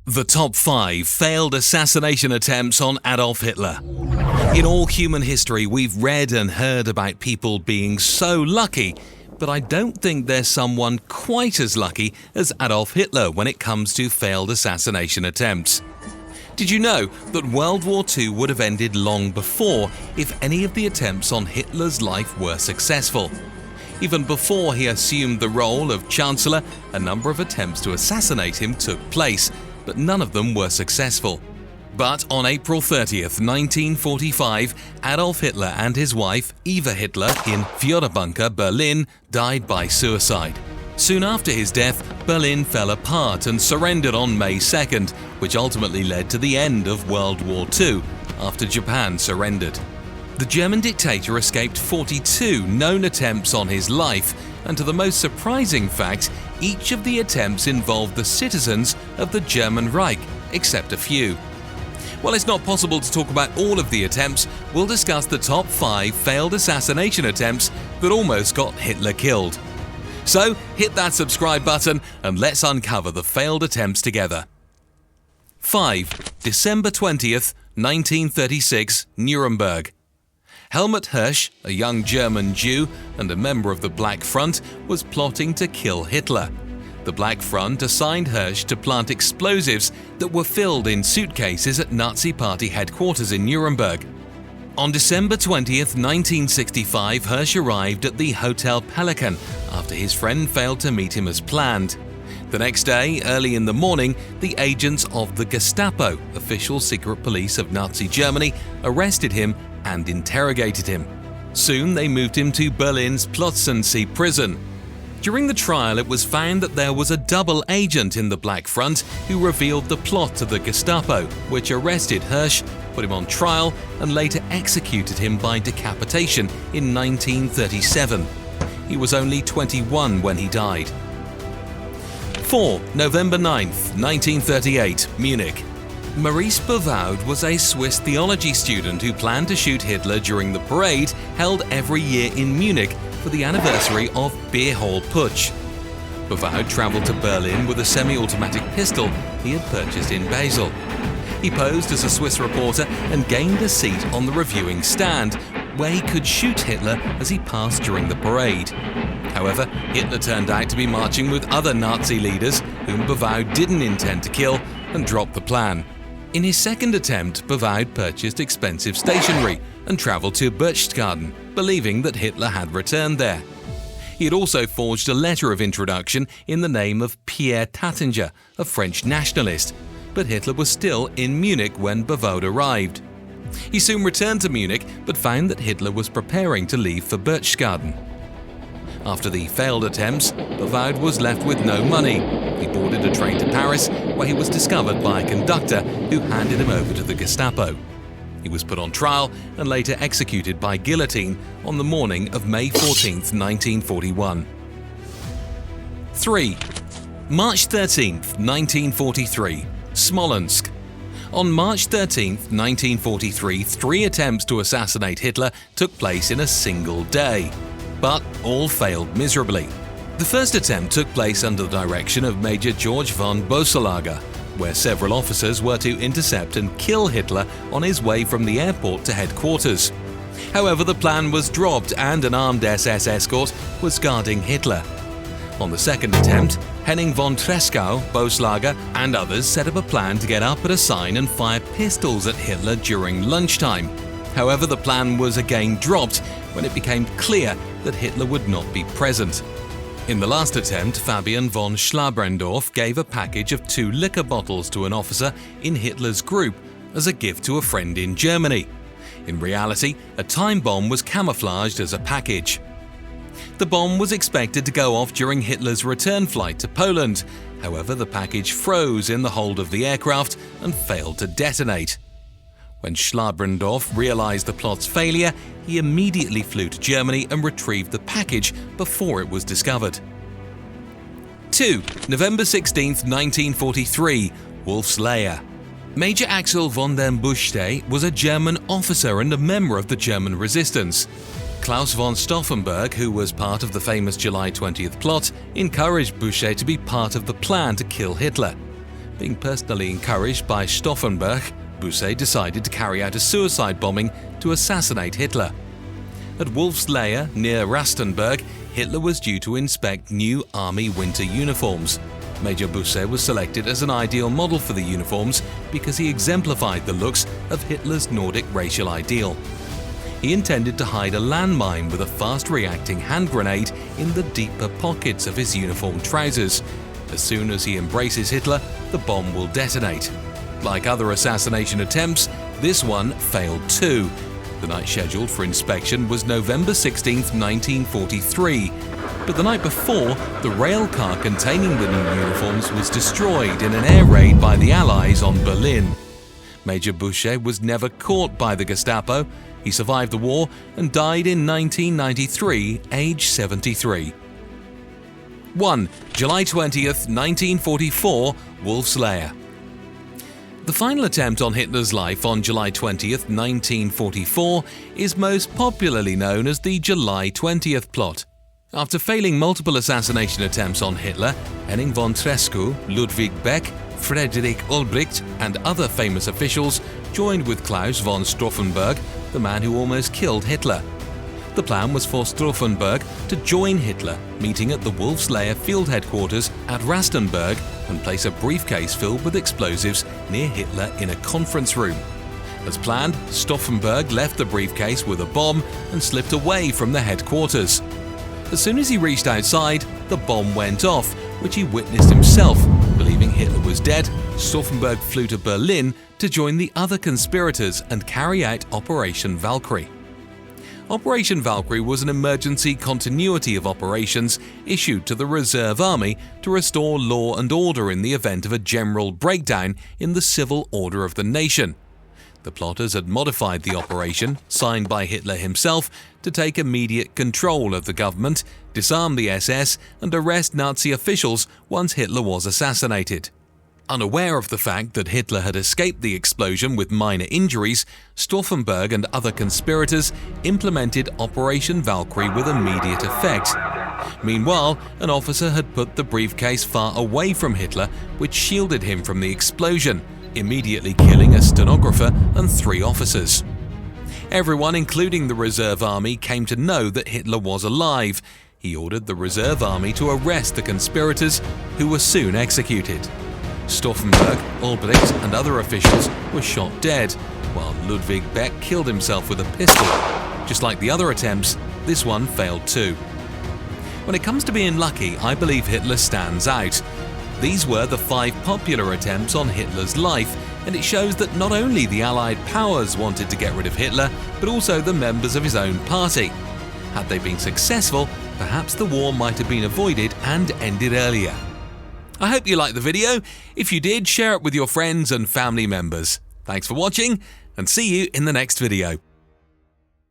The top 5 failed assassination attempts on Adolf Hitler. In all human history, we've read and heard about people being so lucky, but I don't think there's someone quite as lucky as Adolf Hitler when it comes to failed assassination attempts. Did you know that World War II would have ended long before if any of the attempts on Hitler's life were successful? Even before he assumed the role of Chancellor, a number of attempts to assassinate him took place, but none of them were successful. But on April 30th, 1945, Adolf Hitler and his wife, Eva Hitler, in Führerbunker, Berlin, died by suicide. Soon after his death, Berlin fell apart and surrendered on May 2nd, which ultimately led to the end of World War II, after Japan surrendered. The German dictator escaped 42 known attempts on his life, and to the most surprising fact, each of the attempts involved the citizens of the German Reich, except a few. While it's not possible to talk about all of the attempts, we'll discuss the top 5 failed assassination attempts that almost got Hitler killed. So, hit that subscribe button and let's uncover the failed attempts together. 5. December 20th, 1936, Nuremberg. Helmut Hirsch, a young German Jew and a member of the Black Front, was plotting to kill Hitler. The Black Front assigned Hirsch to plant explosives that were filled in suitcases at Nazi Party headquarters in Nuremberg. On December 20th, 1965, Hirsch arrived at the Hotel Pelican after his friend failed to meet him as planned. The next day, early in the morning, the agents of the Gestapo, official secret police of Nazi Germany, arrested him and interrogated him. Soon they moved him to Berlin's Plötzensee prison. During the trial, it was found that there was a double agent in the Black Front who revealed the plot to the Gestapo, which arrested Hirsch, put him on trial, and later executed him by decapitation in 1937. He was only 21 when he died. 4. November 9th, 1938, Munich. Maurice BAU was a Swiss theology student who planned to shoot Hitler during the parade held every year in Munich for the anniversary of Beer Hall Putsch. BAU travelled to Berlin with a semi-automatic pistol he had purchased in Basel. He posed as a Swiss reporter and gained a seat on the reviewing stand, where he could shoot Hitler as he passed during the parade. However, Hitler turned out to be marching with other Nazi leaders whom BAU didn't intend to kill and dropped the plan. In his second attempt, BAU purchased expensive stationery and travelled to Berchtesgaden, believing that Hitler had returned there. He had also forged a letter of introduction in the name of Pierre Taittinger, a French nationalist, but Hitler was still in Munich when BAU arrived. He soon returned to Munich but found that Hitler was preparing to leave for Berchtesgaden. After the failed attempts, BAU was left with no money. He boarded a train to Paris, where he was discovered by a conductor who handed him over to the Gestapo. He was put on trial and later executed by guillotine on the morning of May 14, 1941. 3. March 13, 1943, Smolensk. On March 13, 1943, 3 attempts to assassinate Hitler took place in a single day, but all failed miserably. The first attempt took place under the direction of Major George von Boeselager, where several officers were to intercept and kill Hitler on his way from the airport to headquarters. However, the plan was dropped and an armed SS escort was guarding Hitler. On the second attempt, Henning von Treschow, Boeselager, and others set up a plan to get up at a sign and fire pistols at Hitler during lunchtime. However, the plan was again dropped when it became clear that Hitler would not be present. In the last attempt, Fabian von Schlabrendorf gave a package of 2 liquor bottles to an officer in Hitler's group as a gift to a friend in Germany. In reality, a time bomb was camouflaged as a package. The bomb was expected to go off during Hitler's return flight to Poland. However, the package froze in the hold of the aircraft and failed to detonate. When Schlabrendorf realized the plot's failure, he immediately flew to Germany and retrieved the package before it was discovered. 2. November 16, 1943, Wolf's Lair. Major Axel von den Buschte was a German officer and a member of the German resistance. Klaus von Stauffenberg, who was part of the famous July 20th plot, encouraged Buschte to be part of the plan to kill Hitler. Being personally encouraged by Stauffenberg, BAU decided to carry out a suicide bombing to assassinate Hitler. At Wolfslayer, near Rastenburg, Hitler was due to inspect new army winter uniforms. Major BAU was selected as an ideal model for the uniforms because he exemplified the looks of Hitler's Nordic racial ideal. He intended to hide a landmine with a fast-reacting hand grenade in the deeper pockets of his uniform trousers. As soon as he embraces Hitler, the bomb will detonate. Like other assassination attempts, this one failed too. The night scheduled for inspection was November 16, 1943. But the night before, the rail car containing the new uniforms was destroyed in an air raid by the Allies on Berlin. Major BAU was never caught by the Gestapo. He survived the war and died in 1993, age 73. 1. July 20th, 1944, Wolfslayer. The final attempt on Hitler's life on July 20th, 1944 is most popularly known as the July 20th plot. After failing multiple assassination attempts on Hitler, Henning von Tresckow, Ludwig Beck, Friedrich Ulbricht and other famous officials joined with Klaus von Stauffenberg, the man who almost killed Hitler. The plan was for Stauffenberg to join Hitler, meeting at the Wolfslayer field headquarters at Rastenburg and place a briefcase filled with explosives near Hitler in a conference room. As planned, Stauffenberg left the briefcase with a bomb and slipped away from the headquarters. As soon as he reached outside, the bomb went off, which he witnessed himself. Believing Hitler was dead, Stauffenberg flew to Berlin to join the other conspirators and carry out Operation Valkyrie. Operation Valkyrie was an emergency continuity of operations issued to the Reserve Army to restore law and order in the event of a general breakdown in the civil order of the nation. The plotters had modified the operation, signed by Hitler himself, to take immediate control of the government, disarm the SS, and arrest Nazi officials once Hitler was assassinated. Unaware of the fact that Hitler had escaped the explosion with minor injuries, Stauffenberg and other conspirators implemented Operation Valkyrie with immediate effect. Meanwhile, an officer had put the briefcase far away from Hitler, which shielded him from the explosion, immediately killing a stenographer and 3 officers. Everyone, including the Reserve Army, came to know that Hitler was alive. He ordered the Reserve Army to arrest the conspirators, who were soon executed. Stauffenberg, Ulbricht and other officials were shot dead, while Ludwig Beck killed himself with a pistol. Just like the other attempts, this one failed too. When it comes to being lucky, I believe Hitler stands out. These were the 5 popular attempts on Hitler's life, and it shows that not only the Allied powers wanted to get rid of Hitler, but also the members of his own party. Had they been successful, perhaps the war might have been avoided and ended earlier. I hope you liked the video. If you did, share it with your friends and family members. Thanks for watching, and see you in the next video.